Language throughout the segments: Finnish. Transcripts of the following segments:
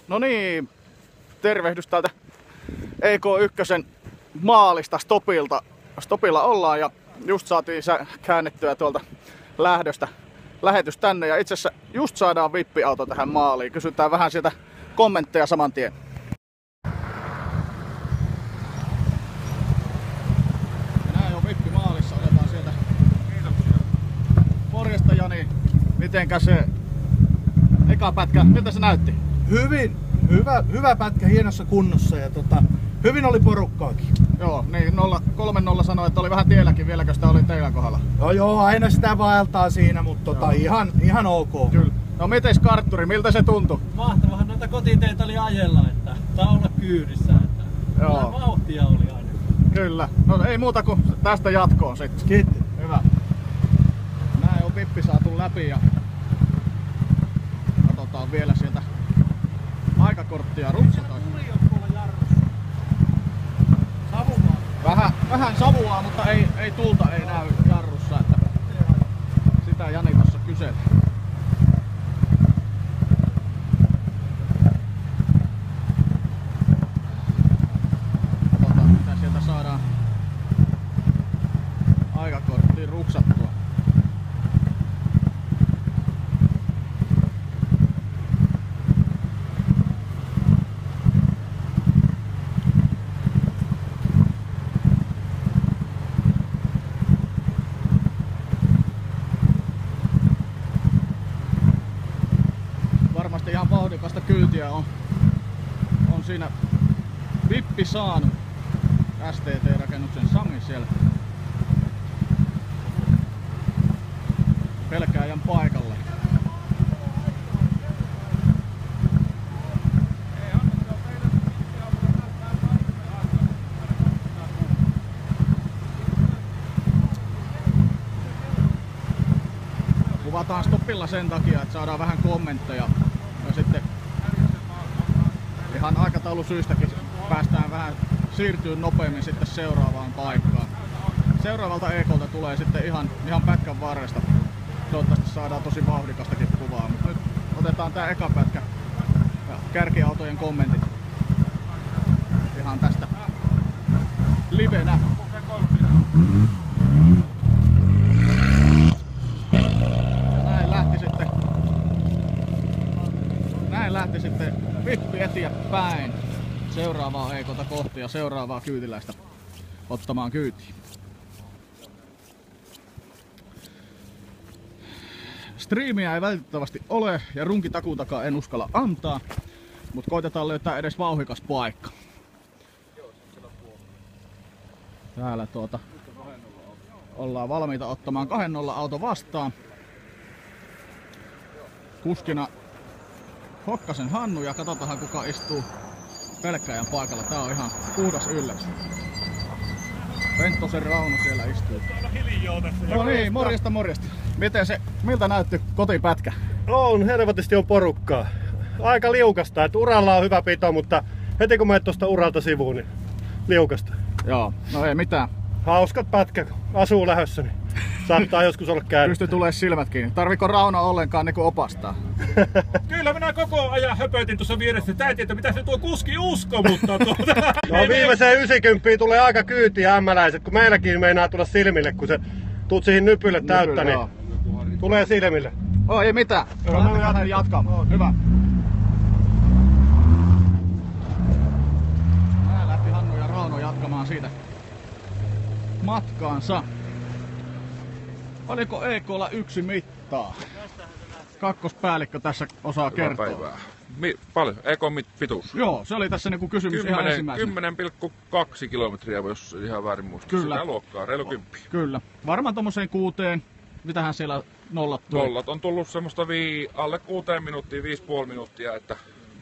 No niin, tervehdys täältä EK1 maalista stopilta. Stopilla ollaan ja just saatiin käännettyä tuolta lähdöstä lähetys tänne ja itse asiassa just saadaan vippiauto tähän maaliin. Kysytään vähän sieltä kommentteja saman tien. Ja näin on vippi maalissa, otetaan sieltä. Morjesta Jani, mitenkä se eka pätkä, miltä se näytti? Hyvä pätkä, hienossa kunnossa ja hyvin oli porukkaakin. Joo, niin 3-0 sanoi, että oli vähän tielläkin vieläkö sitä oli teidän kohdalla. Joo, aina sitä vaeltaa siinä, mutta ihan ok. Kyllä. No mites kartturi, miltä se tuntui? Mahtavahan noita kotiteitä oli ajella, että saa olla kyydissä. Että joo. Vauhtia oli aina. Kyllä. No ei muuta kuin tästä jatkoon sitten. Kiitos. Hyvä. Näin on vippi saatu läpi ja katsotaan vielä sieltä aikakorttia rupsataan. Vähän savua, mutta ei tulta ei näy jarrussa, että sitä Jani tossa kyseli. Katsotaan mitä sieltä saadaan aikakorttiin ruksattua. Ihan vauhdikasta kyytiä on siinä vippi saanut. STT-rakennuksen Sami siellä pelkääjän paikalle. Kuvataan stopilla sen takia, että saadaan vähän kommentteja. Ja sitten ihan aikataulusyistäkin päästään vähän siirtyy nopeammin sitten seuraavaan paikkaan. Seuraavalta EK:lta tulee sitten ihan pätkän varresta. Toivottavasti saadaan tosi vauhdikastakin kuvaa, mutta nyt otetaan tää eka pätkä ja kärkiautojen kommentit ihan tästä livenä. Lähti sitten vippi eteenpäin seuraavaa EK:ta kohti ja seuraavaa kyytiläistä ottamaan kyytiin. Striimiä ei välttävästi ole ja runkitakuun takaa en uskalla antaa, mutta koitetaan löytää edes vauhdikas paikka. Täällä ollaan valmiita ottamaan 2-0 auto vastaan. Kuskina Hokkasen Hannu ja katsotaan kuka istuu pelkääjän paikalla. Tää on ihan puhdas yllätys. Penttosen Rauno siellä istuu. No niin, morjesta. Miltä näytti kotipätkä? On, helvetisti on porukkaa. Aika liukasta, että uralla on hyvä pito, mutta heti kun menet tuosta uralta sivuun, niin liukasta. Joo, no ei mitään. Hauskat pätkä, asuu lähössä, niin saattaa joskus olla käynyt. Pysty tulee silmät kiinni. Tarviko Rauno ollenkaan niinku opastaa? Kyllä minä koko ajan höpötin tuossa vieressä. Tää ei tiedä mitä se tuo kuski usko, mutta No viimeiseen 90 tulee aika kyytiä ämmäläiset, kun meilläkin meinaa tulla silmille, kun se tuut siihen nypylle täyttä, niin tulee silmille. Oh, ei mitään. Lähdetään jatkamaan. Hyvä. Nää lähti Hannu ja Rauno jatkamaan siitä matkaansa. Oliko EK:lla yksi mittaa? Kakkospäällikkö tässä osaa kertoa. Päivää. Paljon? EK:n pituus? Joo, se oli tässä niinku kysymys ihan ensimmäisenä. 10,2 kilometriä, jos ihan väärin muista. Kyllä. Sitä luokkaa, reilu 10. Kyllä. Varmaan tommoseen 6. Mitähän siellä nollat tuli? Nollat on tullut semmoista alle 6 minuuttia, 5,5 minuuttia. Että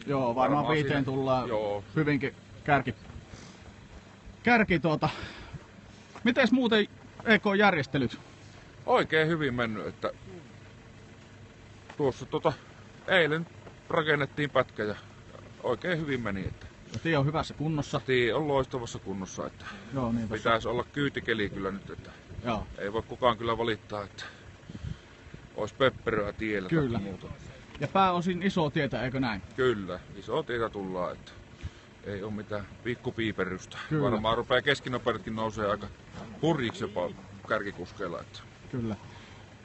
joo, varmaan 5 siinä tullaan hyvinkin kärki Mites muuten EK-järjestelyt? Oikein hyvin mennyt, että tuossa eilen rakennettiin pätkä ja oikein hyvin meni. Että ja tie on hyvässä kunnossa? Tie on loistavassa kunnossa, että joo, niin pitäisi olla kyytikeli kyllä nyt, että joo. Ei voi kukaan kyllä valittaa, että olisi pöppöröä tiellä tai muuta. Ja pääosin iso tietä, eikö näin? Kyllä, iso tietä tullaan, että ei oo mitään pikkupiiperystä. Kyllä. Varmaan rupeaa keskinopeudetkin nousee aika hurjiksi jopa kärkikuskeilla. Että. Kyllä.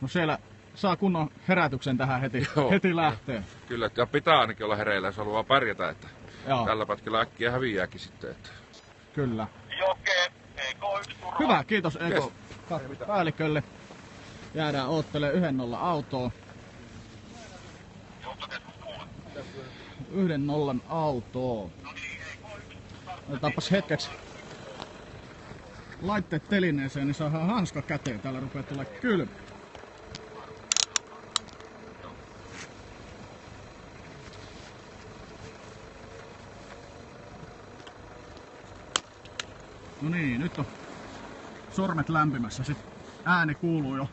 No siellä saa kunnon herätyksen tähän Joo. heti lähteen. Kyllä, ja pitää ainakin olla hereillä, jos haluaa pärjätä, että Joo. tällä pätkällä äkkiä häviääkin sitten. Että. Kyllä. Joke, EK1 turva. Hyvä, kiitos Eko Yes. päällikölle. Jäädään oottelemaan 1-0 autoa. 1-0 autoa. Otetaanpas hetkeksi laitteet telineeseen, niin saadaan hanska käteen. Täällä rupeaa tulee kylmä. No niin, nyt on sormet lämpimässä. Sitten ääni kuuluu jo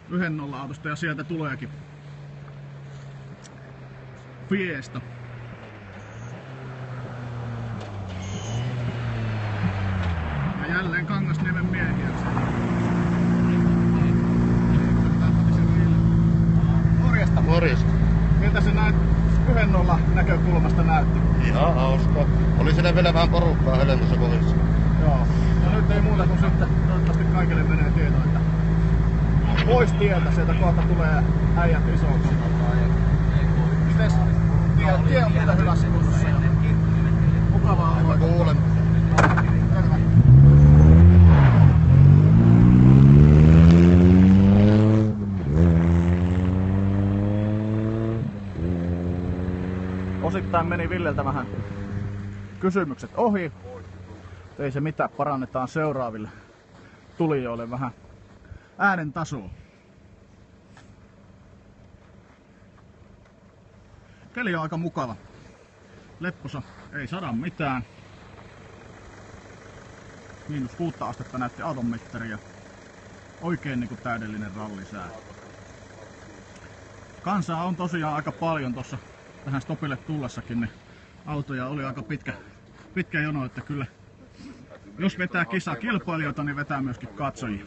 1-0 autosta ja sieltä tuleekin Fiesta. Ja jälleen Kangasniemen miehiä. Morjesta. Morjesta. Miltä se näet 1-0 näkökulmasta näytti? Ihan hauska. Oli siellä vielä vähän porukkaa Helmessä kohdissa. Joo. No nyt ei muuta kuin sitten toivottavasti kaikille menee tieto, että pois tieltä, sieltä kohta tulee äijät isoksi. Mites? Tie on muuten hyvässä kunnossa. Mukavaa olla. Kuulen. Terve. Osittain meni Villeltä vähän kysymykset ohi. Ei se mitään, parannetaan seuraaville tulijoille vähän äänen tasoa. Keli on aika mukava. Lepposa, ei sada mitään. -6 astetta näytti auton mittari ja oikein niinku täydellinen rallisää. Kansaa on tosiaan aika paljon tossa tähän stopille tullessakin, niin autoja oli aika pitkä jono, että kyllä jos vetää kisaa kilpailijoita, niin vetää myöskin katsojia.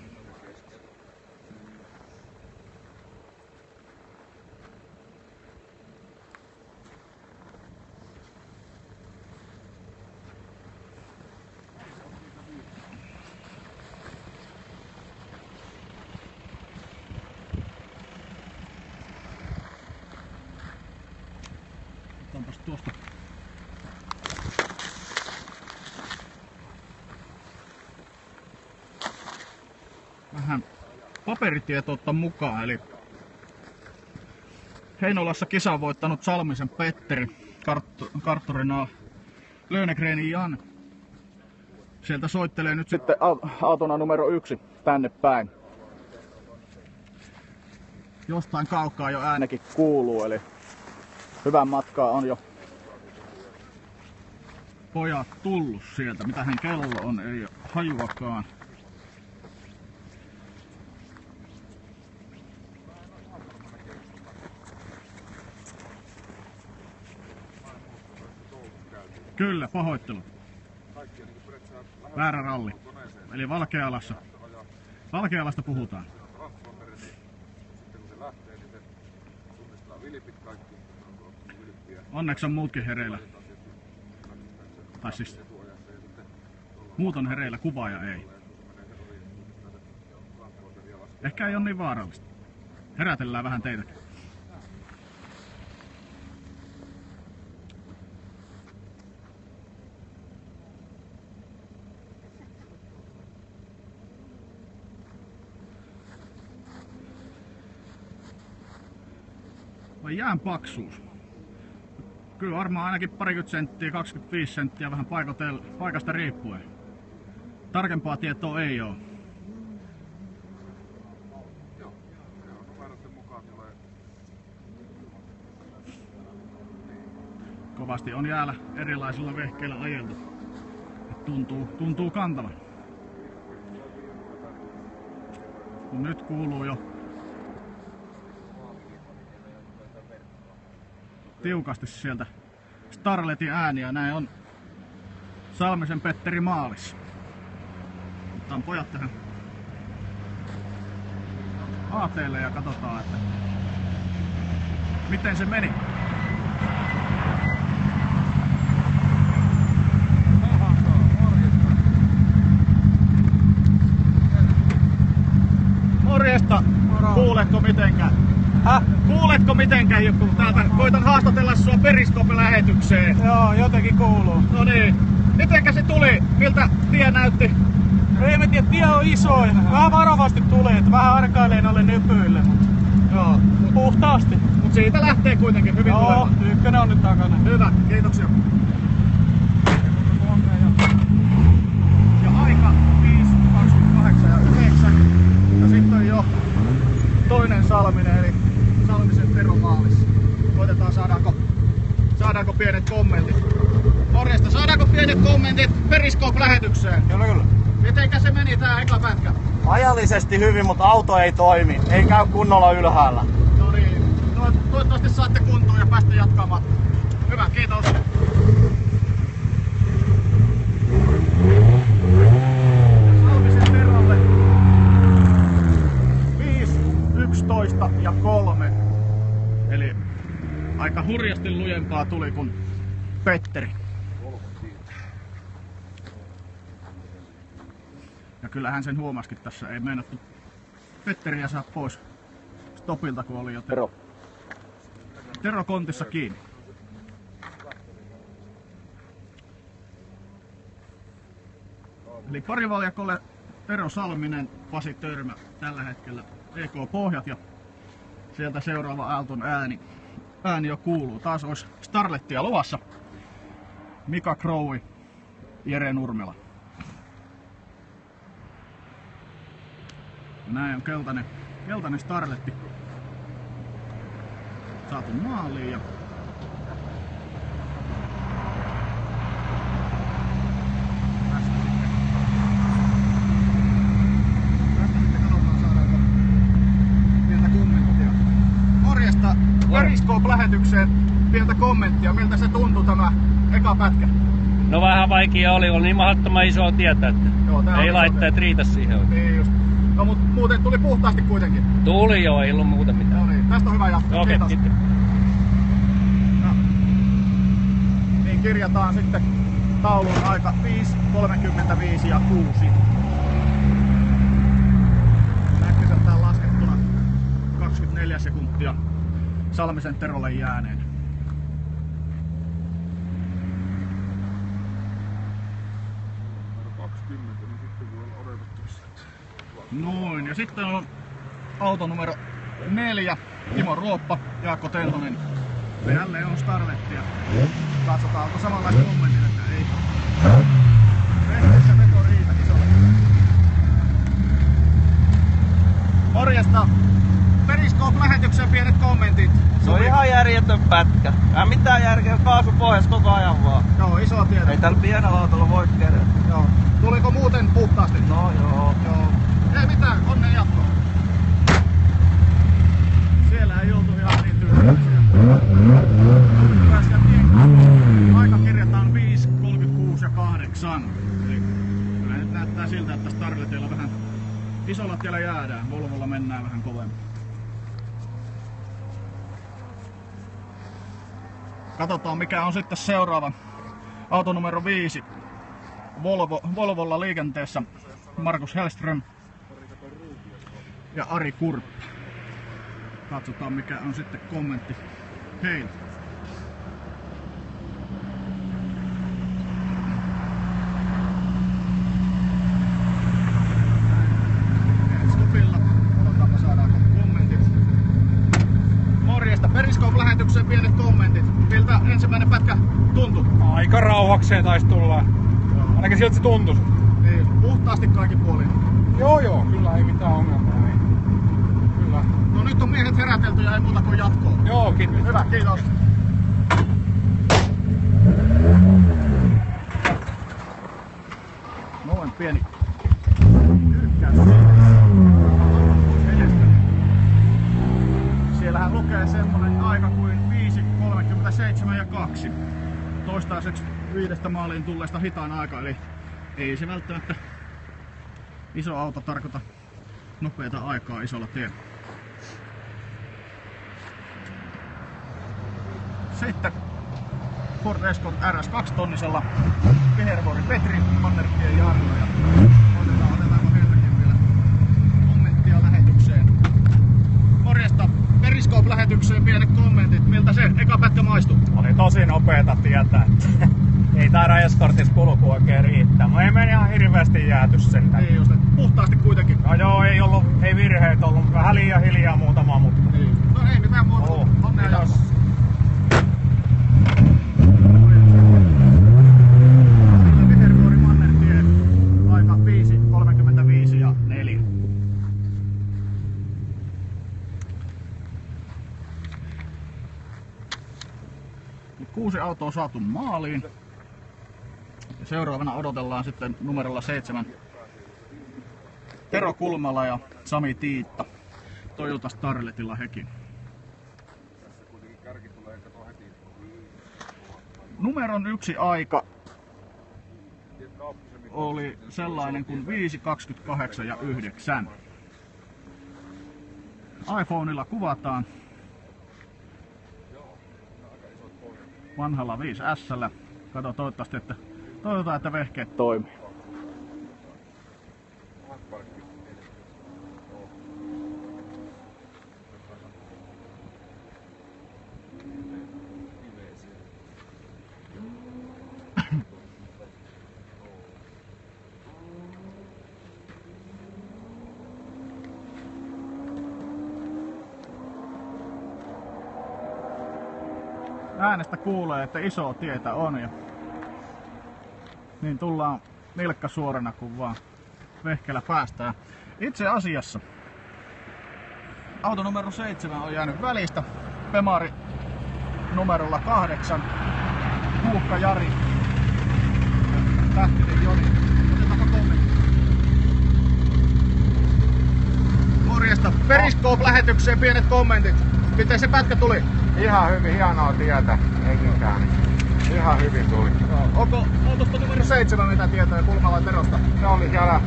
Otetaanpas tuosta vähän paperitietoutta mukaan, eli Heinolassa kisan voittanut Salmisen Petteri, karttorina Lönnegrenin Jan. Sieltä soittelee nyt sitten autona numero 1 tänne päin. Jostain kaukaa jo äänekin kuuluu, eli hyvän matkaa on jo pojat tullut sieltä. Mitähän kello on, ei ole hajuakaan. Kyllä, pahoittelut. Väärä ralli. Eli Valkealassa. Valkealasta puhutaan. Onneksi on muutkin hereillä. Tai siis muut on hereillä, kuvaaja ei. Ehkä ei ole niin vaarallista. Herätellään vähän teitäkin. Vai jään paksuus? Kyllä varmaan ainakin parikymmentä senttiä, 25 senttiä vähän paikasta riippuen. Tarkempaa tietoa ei oo. Kovasti on jäällä erilaisilla vehkeillä ajeltu. Tuntuu kantavan. Nyt kuuluu jo tiukasti sieltä Starletin ääniä. Näin on Salmisen Petteri maalissa. Otetaan pojat tähän AT:lle ja katsotaan, että Miten se meni? Morjesta! Kuuletko mitenkään? Kuuletko mitenkään, Jukku? Täältä koitan haastatella sua Periskope-lähetykseen. Joo, jotenkin kuuluu. No niin. Mitenkä se tuli? Miltä tie näytti? Ei me tiedä, tie on iso. Vähän varovasti tulee, että vähän arkailee noille nypyille. Joo. Puhtaasti. Mut siitä lähtee kuitenkin hyvin Joo, tulemaan. ykkönen on nyt takana. Hyvä, kiitoksia. Ja aika 5:28 ja 9. Ja sitten on jo toinen Salminen, eli Salmisen Tero maalissa. Koitetaan saadaanko pienet kommentit. Morjesta, saadaanko pienet kommentit Periskope-lähetykseen? Kyllä. Mitenkä se meni tää eka pätkä? Ajallisesti hyvin, mutta auto ei toimi. Ei käy kunnolla ylhäällä. No niin, no, toivottavasti saatte kuntoon ja päästä jatkamaan. Hyvä, kiitos. Salmisen Terolle 5, 11 ja 3. Eli aika hurjasti lujempaa tuli kuin Petteri. Ja kyllähän sen huomasikin tässä, ei meinattu Petteriä saa pois stopilta, kun oli jo Tero kontissa kiinni. Eli parivaljakolle Tero Salminen, Pasi Törmä tällä hetkellä EK Pohjat ja sieltä seuraava Aalton ääni jo kuuluu. Taas olisi Starlettia luvassa. Mika Crowe, Jere Nurmela. Näin on keltainen Starletti saatu maaliin ja tästä sitten katsotaan saadaanko pientä kommenttia. Morjesta Periskope-lähetykseen pientä kommenttia. Miltä se tuntui tämä eka pätkä? No vähän vaikea oli niin mahdottoman iso tietä, että Joo, ei laitteet riitä siihen oikein. Niin just. No mut muuten tuli puhtaasti kuitenkin. Tuli jo, ei ollut muuta mitään. No niin, tästä on hyvä jatkaa. Okei, Kiitos. kiitos. No. Niin kirjataan sitten taulun aika 5:35 ja 6. Äkkiseltään laskettuna 24 sekuntia Salmisen Terolle jääneen. Noin, ja sitten on auto numero 4, Timo Ruoppa, Jaakko Tentonen. Ja jälleen on Starlettia. Katsotaan, onko samanlaista kommentit, että ei. Rehtissä veto riitä isolle. Morjesta! Periskope-lähetykseen pienet kommentit. Se on ihan järjetön pätkä. Ei mitään järkeä, kaasu pohjassa koko ajan vaan. Joo, isoa tietä. Ei tällä pienellä autolla voi kerätä. Joo. Tuliko muuten puhtaasti? No joo. Joo. Ei mitään, onnen jatkoa. Siellä ei oltu ihan niin tyytyväisiä. Aika kirjataan 5, 36 ja 8. Eli kyllä nyt näyttää siltä, että Starletilla vähän isolla tiellä jäädään. Volvolla mennään vähän kovemmin. Katsotaan mikä on sitten seuraava. Auto numero 5. Volvolla liikenteessä Markus Hellström ja Ari Kurppi. Katsotaan mikä on sitten kommentti heiltä. Stopilla. Odotaanpa saadaanko kommentit. Morjesta. Periskope-lähetykseen pienet kommentit. Miltä ensimmäinen pätkä tuntui? Aika rauhakseen taisi tulla. Ainakin siltä se tuntui. Niin, puhtaasti kaikin puolin. Joo, kyllä ei mitään ongelmaa. Ei. Kyllä. No nyt on miehet herätelty ja ei muuta kuin jatkoa. Joo, kiitos. Hyvä, kiitos. Noin pieni kyrkkäys. Siellähän lukee semmonen aika kuin 5:37 ja 2. Toistaiseksi 5 maaliin tulleesta hitaan aika, eli ei se välttämättä iso auto tarkoita nopeata aikaa isolla tiellä. Sitten Ford Escort RS 2-tonnisella Vihervuori Petri, Mannertien Jarno ja otetaanko heiltäkin vielä kommenttia lähetykseen. Morjesta, Periscope-lähetykseen pienet kommentit. Miltä se eka pätkä maistui? Oli tosi nopeeta tietää, että ei taida Escortissa kulku oikein riittää. Mä ei meni ihan hirveästi jääty sentään. Niin just, puhtaasti kuitenkin. No joo, ei virheitä ollut. Vähän liian hiljaa muutama, mutta... Niin. No ei mitään muuta. Onnea jatkoa. Vihervuori Mannertie, aika 5:35 ja 4. Nyt 6 autoa saatu maaliin. Ja seuraavana odotellaan sitten numerolla 7 Tero Kulmala ja Sami Tiitta Toyota Starletilla hekin. Numeron 1 aika oli sellainen kuin 5:28 ja 9. iPhoneilla kuvataan vanhalla 5S:llä. Kato toivottavasti, että toivotaan, että vehkeet toimii. Äänestä kuulee, että isoa tietä on ja niin tullaan nilkka suorana kun vaan vehkeellä päästään. Itse asiassa auto numero 7 on jäänyt välistä. Pemari numerolla 8. Kuukka Jari. Tähtinen Joni. Otetaanko kommentti? Morjesta. Periscope-lähetykseen pienet kommentit. Miten se pätkä tuli? Ihan hyvin, hienoa tietä. Ei mikään. Ihan hyvin tuli. Onko autosta numero 7 mitä tietoja Kulmalan Terosta? Se oli siellä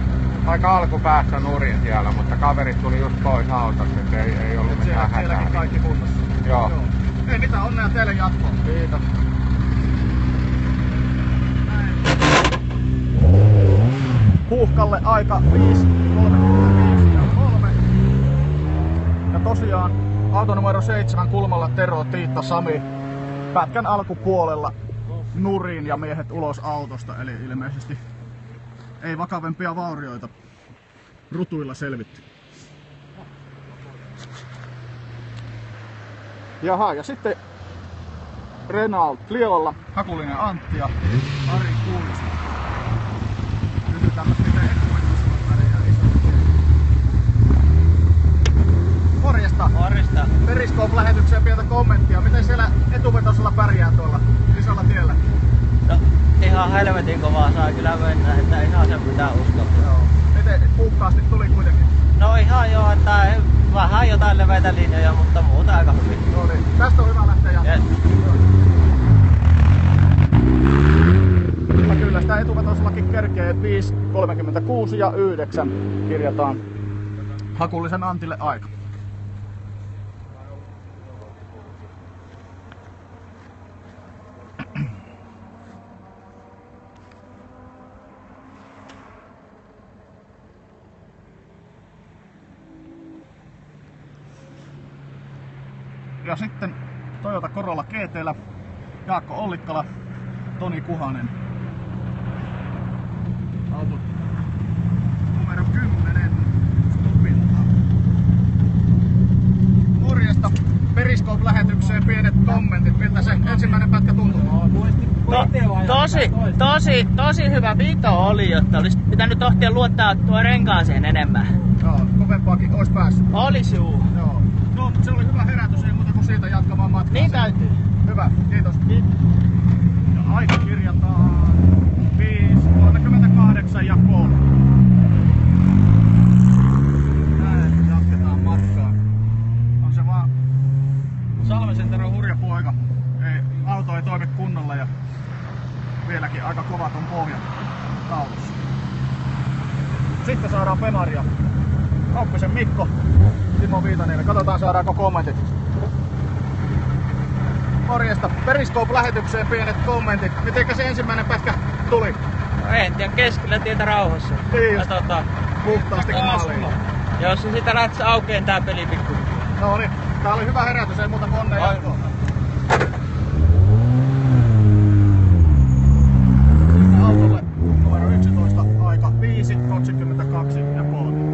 aika alkupäässä nurin siellä, mutta kaverit tuli just pois autosta, että ei ollut mitään hätää. Sielläkin kaikki kunnossa. Joo. Ei mitään, onnea teille jatkoon. Kiitos. Puuhkalle aika 5:35 ja 3. Ja tosiaan auto numero 7 Kulmalla Tero, Tiitta, Sami pätkän alkupuolella nurin ja miehet ulos autosta, eli ilmeisesti ei vakavempia vaurioita rutuilla selvitty. Jaha, ja sitten Renault Cliolla Hakulinen Antti ja Ari Kuulista. Kysytään, miten etuvedossa pärjää iso. Morjesta! Morjesta. Periscope-lähetykseen pientä kommenttia. Miten siellä etuvetosella pärjää tuolla isolla tiellä? No, ihan helvetin kovaa saa kyllä mennä, että ihan sen pitää uskoa. Joo. Miten puhtaasti tuli kuitenkin? No ihan joo, että vähän jotain leveitä linjoja, mutta muuta aika hyvin. No niin, tästä on hyvä lähteä jatkamaan. Yes. Kyllä sitä etuvetosellakin kerkee 5:36 ja 9 kirjataan Hakulisen Antille aika. Ja sitten Toyota Corolla GT:llä Jaakko Ollikkala, Toni Kuhanen. Auto numero 10 Stupilta. Morjesta. Periscope-lähetykseen pienet kommentit. Miltä se ensimmäinen pätkä tuntuu? Tosi hyvä pito oli, jotta olisi pitänyt tohtia luottaa tuo renkaaseen enemmän. Joo, kovempaakin olisi päässyt. Olisi juu. Joo. No, mutta se oli hyvä herätys, ei muuta kuin siitä jatkamaan matkaa. Niin täytyy. Hyvä, kiitos. Ja aika kirjataan 5:38 ja 3. Näin jatketaan matkaa. On se vaan Salmisen Tero hurja poika. Auto ei toimi kunnolla ja vieläkin aika kovat on pohjan taulussa. Sitten saadaan Pemaria. Kauppisen Mikko, Timo Viitanen. Katsotaan saadaanko kommentit. Morjesta. Periscope-lähetykseen pienet kommentit. Mitenkä se ensimmäinen pätkä tuli? No en tiedä, keskellä tietä rauhassa. Niin just. Ja Puhtaasti maaliin. jos se sitä lähtisi aukeen tää peli pikkuhiljaa. No niin, tää oli hyvä herätys, ei muuta kuin onnea jatkoa. Sitten autolle numero 11, aika 5:22 ja 3.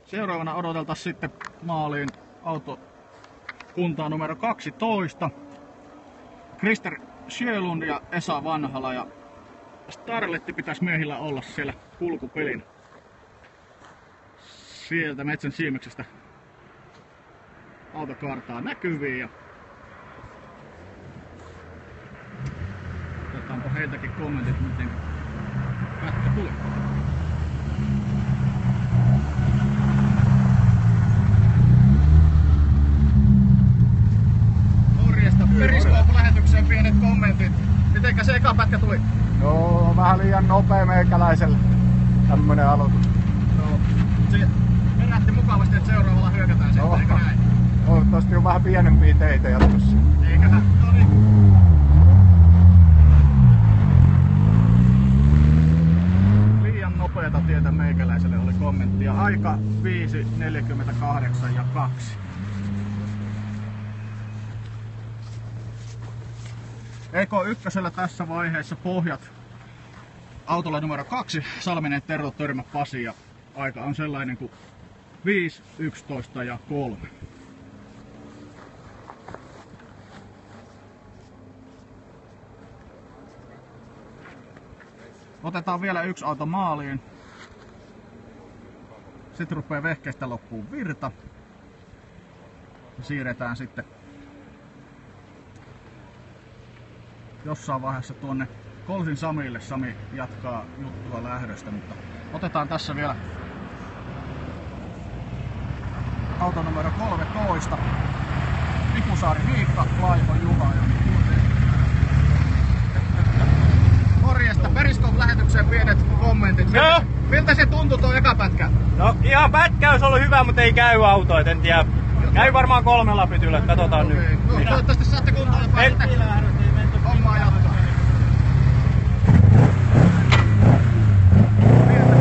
Seuraavana odoteltaisiin sitten maaliin auto kuntaa numero 12. Krister Sjölund ja Esa Vanhala, ja Starletti pitäisi miehillä olla siellä kulkupelin. Sieltä metsän siimeksestä autokartaa näkyviin, ja otetaanpa heiltäkin kommentit, miten pätkä tuli. Periscope-lähetykseen pienet kommentit. Mitenkä se eka pätkä tuli? Joo, vähän liian nopea meikäläiselle tämmönen aloitus. No, se herätti mukavasti, että seuraavalla hyökätään sieltä, eikö näin? Toivottavasti on vähän pienempiä teitä jatkossa. Eiköhän, no niin. Liian nopeata tietä meikäläiselle oli kommentti, ja aika 5:48 ja 2. Eko ykkösellä tässä vaiheessa pohjat autolla numero 2, Salminen Tero törmä Pasi, ja aika on sellainen kuin 5:11 ja 3. Otetaan vielä yksi auto maaliin. Sitten rupeaa vehkeistä loppuun virta. Ja siirretään sitten jossain vaiheessa tuonne Kolsin Samille. Sami jatkaa juttua lähdöstä, mutta otetaan tässä vielä auto numero 13. Pikusaari Riikka, Laiho Juha ja morjesta. Periscope-lähetykseen pienet kommentit. Miltä se tuntui tuo eka pätkä? No ihan pätkä olisi ollut hyvä, mutta ei käy auto, et en tiedä. Käy varmaan 3 pytyllä, katsotaan Okay. nyt. No, toivottavasti saatte kuntoon ja pääsette hommaa jatkaa. Pientä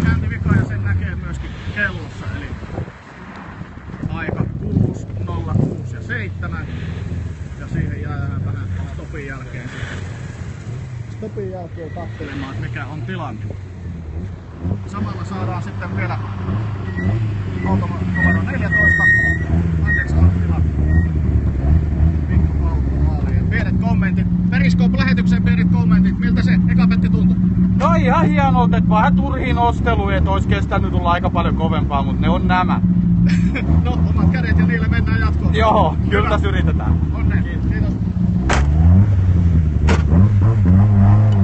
käyntivika ja sen näkee myöskin kellossa, eli aika 6:06 ja 7. Ja siihen jäädään vähän stopin jälkeen katselemaan, että mikä on tilanne. Samalla saadaan sitten vielä auto numero 14. Anteeksi Anttila. Pikku auto maaliin. Pienet kommentit. Periscope-lähetykseen pienet kommentit. Miltä se eka pätkä tuntui? No ihan hienolta, että vähän turhiin osteluja, että olisi kestänyt tulla aika paljon kovempaa, mutta ne on nämä. No, omat kädet ja niillä mennään jatkoon. Joo, kyllä tässä yritetään. Onnea. Kiitos.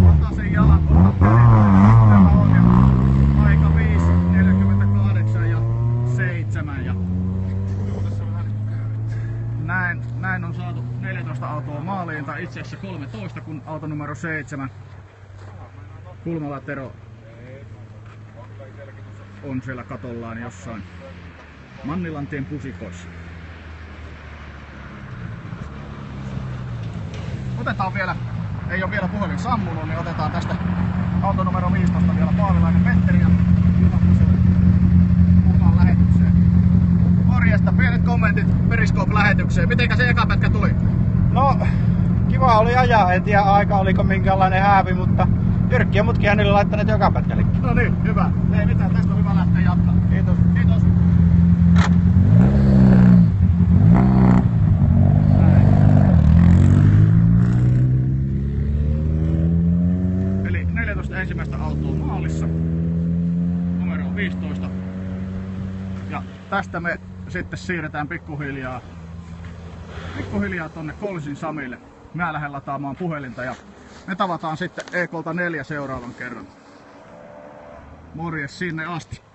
Ottaa sen jalan, aika 5:48 ja 7. Ja näin on saatu 14 autoa maaliin, tai itse asiassa 13, kun auto numero 7 Kulmala Tero on siellä katollaan jossain Mannilantien pusikoissa. Otetaan vielä, ei ole vielä puhelin sammunut, niin otetaan tästä auto numero 15 vielä Paavilainen Petteri ja Juhannuselle mukaan lähetykseen. Morjesta, pienet kommentit Periscope-lähetykseen. Mitenkä se eka pätkä tuli? No, kiva oli ajaa, en tiedä aika oliko minkäänlainen häävi, mutta Jyrkki ja mutkin hänelle laittaneet joka pätkälle. No niin, hyvä. Ei mitään, tästä on hyvä lähteä jatkaa. Kiitos. Kiitos. Eli 14 ensimmäistä autoa maalissa. Numero on 15. Ja tästä me sitten siirretään pikkuhiljaa tonne Kolsin Samille. Mä lähden lataamaan puhelinta ja me tavataan sitten EK:lta 4 seuraavan kerran. Morjes sinne asti.